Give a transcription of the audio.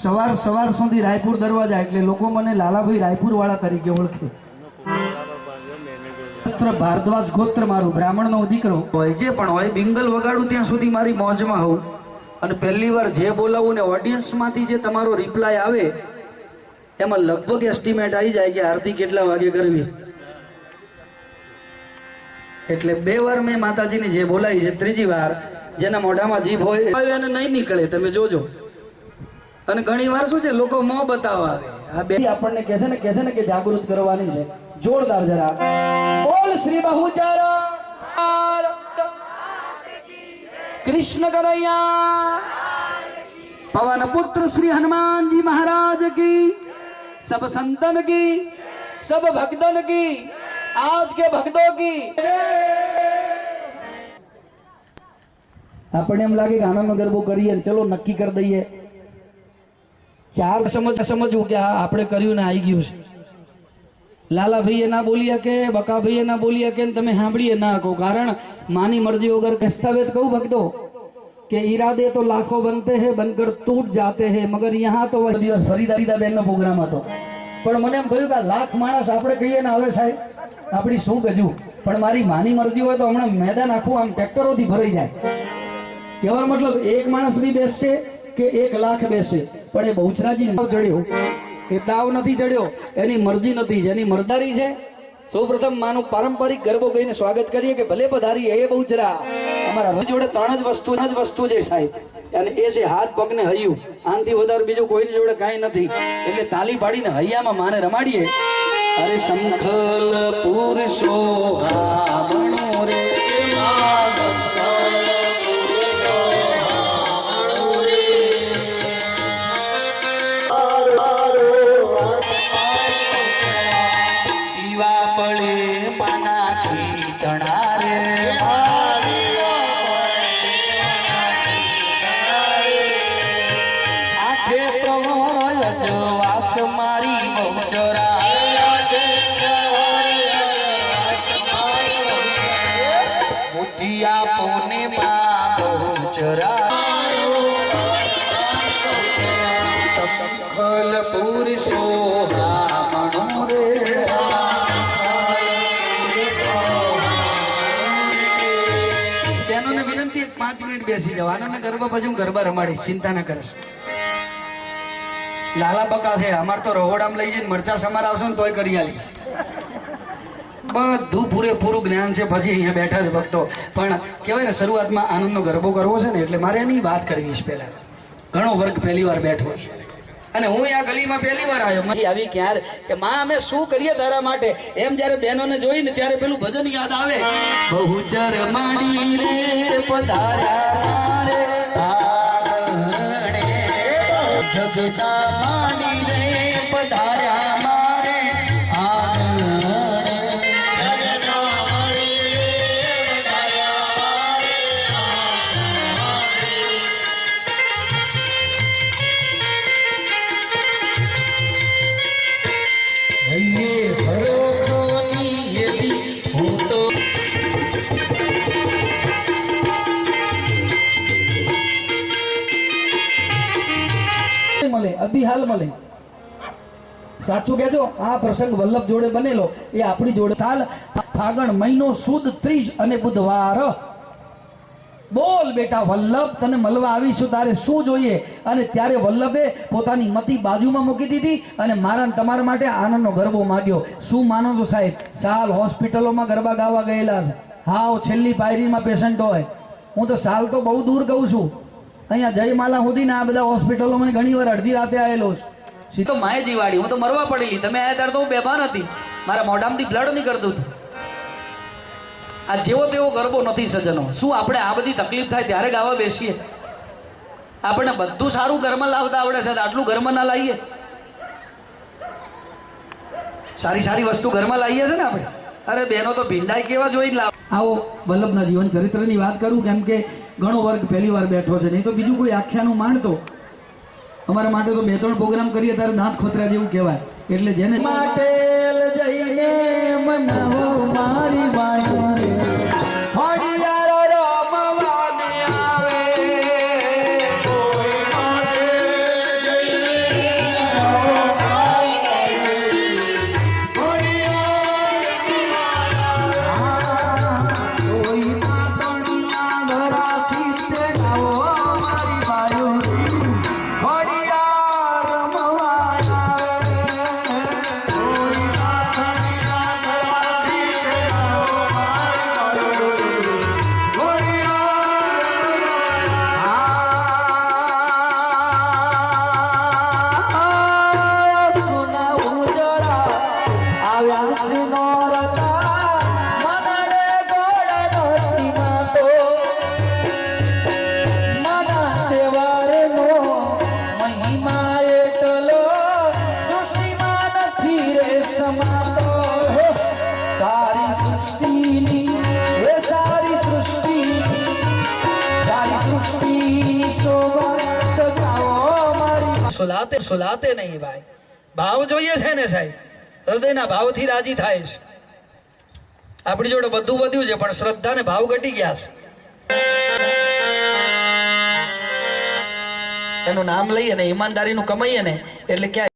સવાર સુધી રાયપુર દરવાજા એટલે લોકો મને લાલાભાઈ રાયપુર વાળા તરીકે ઓળખે. ભારદ્વાજ ગોત્ર મારું, બ્રાહ્મણનો દીકરો હોય જે પણ હોય, બિંગલ વગાડું ત્યાં સુધી મારી મોજમાં હોઉં. અને પહેલી વાર જે બોલાવું ને ઓડિયન્સમાંથી જે તમારો રિપ્લાય આવે એમાં લગભગ એસ્ટિમેટ આવી જાય કે આરતી કેટલા વાગે કરવી. એટલે 2 વાર મેં માતાજીને જે બોલાવી છે, ત્રીજી વાર જેના મોઢામાં જીભ હોય એને નહીં નીકળે, તમે જોજો. અને ઘણી વાર શું છે, લોકો મોં બતાવવા આવે. આ બે આપણને કહે છે ને કે જાગૃત કરવાની છે. જોરદાર જરા બોલ શ્રી બહુચર કૃષ્ણ કનૈયા પवन पुत्र श्री हनुमान जी महाराज की, सब संतन की, सब भक्तन की, आज के भक्तों की. આપણને એમ લાગે કે આનંદ ગરબો કરીએ, ચલો નક્કી કરી દઈએ. 4 સમજવું કે આપણે કર્યું ને આવી ગયું છે. લાલાભાઈએ ના બોલ્યા કે બકાભાઈએ ના બોલ્યા કે તમે સાંભળીએ ના કહો. કારણ માની મરજી વગર દસ્તાવેજ કહું ભક્તો કે ઈરાદે તો લાખો બનતે હે, બનકર તૂટ જાતે હે, મગર યહાં તો દિવસ ફરીદા બેન નો પ્રોગ્રામ હતો. પણ મને એમ થયું કે લાખ માણસ આપણે કહીએ ને હવે સાહેબ આપણી શું ગજુ, પણ મારી માની મરજી હોય તો હમણાં મેદાન આખું આમ ટ્રેક્ટરોથી ભરાઈ જાય. કહેવાનો મતલબ એક માણસ બી બેસશે કે 1 લાખ બેસે, પણ એ બહુચરાજી ચડ્યો એ દાવ નથી ચડ્યો, એની મરજી નથી, જેની મરદારી છે. સૌપ્રથમ માનું પારંપરિક ગરબો કહીને સ્વાગત કરીએ કે ભલે પધારી એ બહુચરા. અમારા જોડે 3 જ વસ્તુ છે સાહેબ, અને એ છે હાથ પગ ને હૈયું. આનથી વધારે બીજું કોઈની જોડે કાંઈ નથી. એટલે તાલી પાડીને હૈયામાં માને રમાડીએ. અરે સંખલ પુરુષો હામણો રે મારી બહુચરા બુદ્ધિયા પોને માં બહુચરા સંખલ પુરુષો હામણો રે. બહેનોને વિનંતી 5 મિનિટ બેસી જાવ. આનંદ ગરબા પછી હું ગરબા રમાડીશ, ચિંતા ન કરીશ. લાલા બકા છે અમાર તો રહોડામાં લઈ જઈને મરચા સમાર આવશે ને તોય કરી આલી. બધું પૂરેપૂરું જ્ઞાન છે. પછી અહીંયા બેઠા જ ભક્તો. પણ કહેવાય ને શરૂઆતમાં આનંદનો ગરબો કરવો છે ને એટલે મારે એની વાત કરવી છે. પહેલા ઘણો વર્ગ પહેલી વાર બેઠો છે અને હું આ ગલીમાં પહેલી વાર આવ્યો. મારી આવી ક્યારે કે માં અમે શું કરીએ તારા માટે, એમ જયારે બહેનોને જોઈને ત્યારે પેલું ભજન યાદ આવે. બહુચર માડી રે પધાર્યા રે જગતા માડી રે પધાર્યા મારે આંગણ. અભિહાલ મળે. સાચું કહેજો, આ પ્રસંગ વલ્લભ જોડે બનેલો એ આપણી જોડે. સાલ ફાગણ મહિનો સુદ 30 અને બુધવાર. બોલ બેટા વલ્લભ તને મળવા આવીશું, તારે શું જોઈએ? અને ત્યારે વલ્લભે પોતાની મતી બાજુમાં મૂકી દીધી અને મારા તમારા માટે આનંદનો ગરબો માંગ્યો. શું માનો છો સાહેબ? સાલ હોસ્પિટલોમાં ગરબા ગાવા ગયેલા છે. હાવ છેલ્લી પાયરીમાં પેશન્ટ હોય. હું તો સાલ તો બહુ દૂર કહું છું. અહીંયા જયમાલા સુધી ને આ બધા હોસ્પિટલોમાં ઘણી વાર અડધી રાતે આવેલો છું. સીધો માએ જીવાડી, હું તો મરવા પડેલી. તમે આયા ત્યારે તો હું બેભાન હતી, મારા મોઢામાંથી બ્લડ નીકળતું હતું. આ જેવો તેવો ગરબો નથી સજ્જનો. શું આપણે આ બધી તકલીફ થાય ત્યારે ગાવા બેસીએ? આપણને બધું સારું ઘરમાં લાવતા આવડે છે, આટલું ઘરમાં ના લાવીએ? સારી વસ્તુ ઘરમાં લાવીએ છે ને આપણે. અરે બહેનો તો ભીંડાઈ કેવા જોઈ લાવ. આવો વલ્લભના જીવન ચરિત્રની વાત કરું, કેમ કે ઘણો વર્ગ પહેલી વાર બેઠો છે. નહીં તો બીજું કોઈ આખ્યાનું માંડતો. અમારા માટે તો 2-3 પ્રોગ્રામ કરીએ ત્યારે દાંત ખોતરા જેવું કહેવાય. એટલે જેને માટે જઈને મનાવો મારી વાણી રમવાને આવે કોઈ માટે જઈને સમાતો હે સારી સૃષ્ટિની, હે સારી સૃષ્ટિની, સારી સૃષ્ટિની શોભા સજાવો મારી. સુલાતે નહીં ભાઈ, ભાવ જોઈએ છે ને સાહેબ, હૃદયના ભાવથી રાજી થાય છે. આપણી જોડે બધું વધ્યું છે પણ શ્રદ્ધા ને ભાવ ઘટી ગયા છે. એનું નામ લઈએ ને ઈમાનદારીનું કમાઈએ ને એટલે ક્યાં